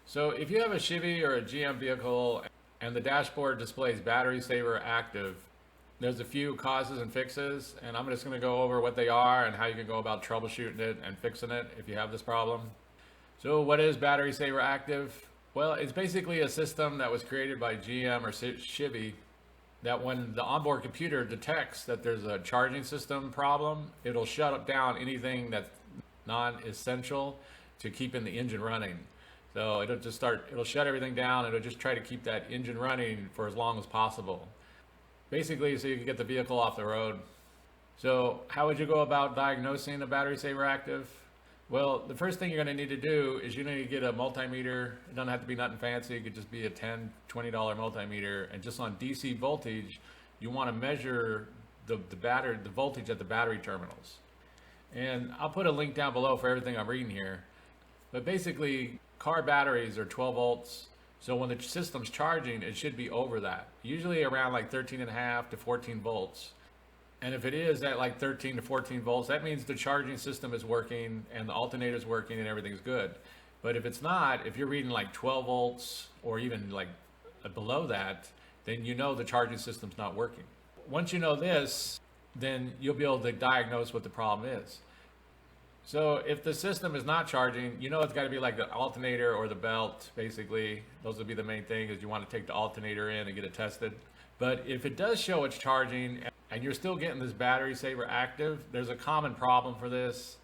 So if you have a Chevy or a GM vehicle and the dashboard displays battery saver active, there's a few causes and fixes, and I'm just going to go over what they are and how you can go about troubleshooting it and fixing it if you have this problem. So what is battery saver active? Well, it's basically a system that was created by GM or Chevy that when the onboard computer detects that there's a charging system problem, it'll shut down anything that's non-essential to keeping the engine running. So it'll shut everything down. It'll just try to keep that engine running for as long as possible. Basically, so you can get the vehicle off the road. So how would you go about diagnosing a battery saver active? Well, the first thing you're going to need to do is you need to get a multimeter. It doesn't have to be nothing fancy. It could just be a $10, $20 multimeter. And just on DC voltage, you want to measure the voltage at the battery terminals. And I'll put a link down below for everything I'm reading here. But basically, car batteries are 12 volts. So when the system's charging, it should be over that. Usually around like 13.5 to 14 volts. And if it is at like 13 to 14 volts, that means the charging system is working and the alternator is working and everything's good. But if it's not, if you're reading like 12 volts or even like below that, then you know the charging system's not working. Once you know this, then you'll be able to diagnose what the problem is. So if the system is not charging, you know it's got to be like the alternator or the belt, basically. Those would be the main thing, is you want to take the alternator in and get it tested. But if it does show it's charging and you're still getting this battery saver active, there's a common problem for this,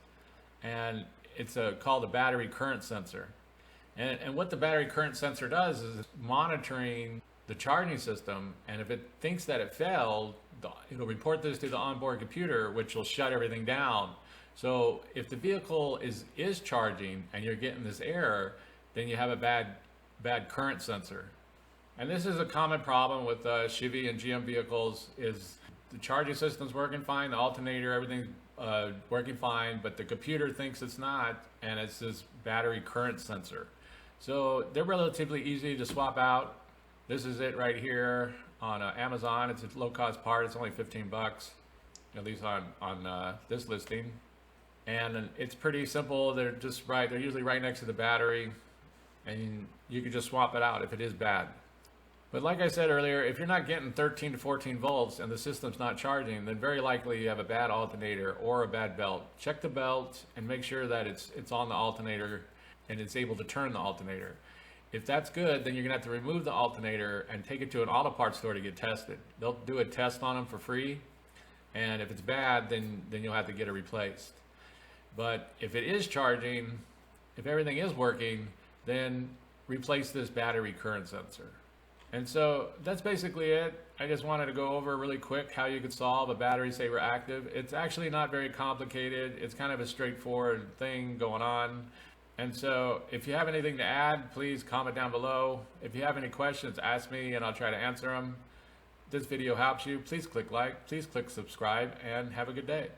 and it's called a battery current sensor. And what the battery current sensor does is monitoring the charging system, and if it thinks that it failed, it'll report this to the onboard computer, which will shut everything down. So if the vehicle is charging and you're getting this error, then you have a bad current sensor. And this is a common problem with Chevy and GM vehicles, is the charging system's working fine, the alternator, everything's working fine, but the computer thinks it's not, and it's this battery current sensor. So they're relatively easy to swap out. This is it right here on Amazon. It's a low-cost part. It's only 15 bucks, at least on this listing. And it's pretty simple. They're usually right next to the battery, and you can just swap it out if it is bad. But like I said earlier, if you're not getting 13 to 14 volts and the system's not charging, then very likely you have a bad alternator or a bad belt. Check the belt and make sure that it's on the alternator and it's able to turn the alternator. If that's good, then you're gonna have to remove the alternator and take it to an auto parts store to get tested. They'll do a test on them for free, and if it's bad, then you'll have to get it replaced. But if it is charging, if everything is working, then replace this battery current sensor. And so that's basically it. I just wanted to go over really quick how you could solve a battery saver active. It's actually not very complicated. It's kind of a straightforward thing going on. And so if you have anything to add, please comment down below. If you have any questions, ask me and I'll try to answer them. If this video helps you, please click like, please click subscribe, and have a good day.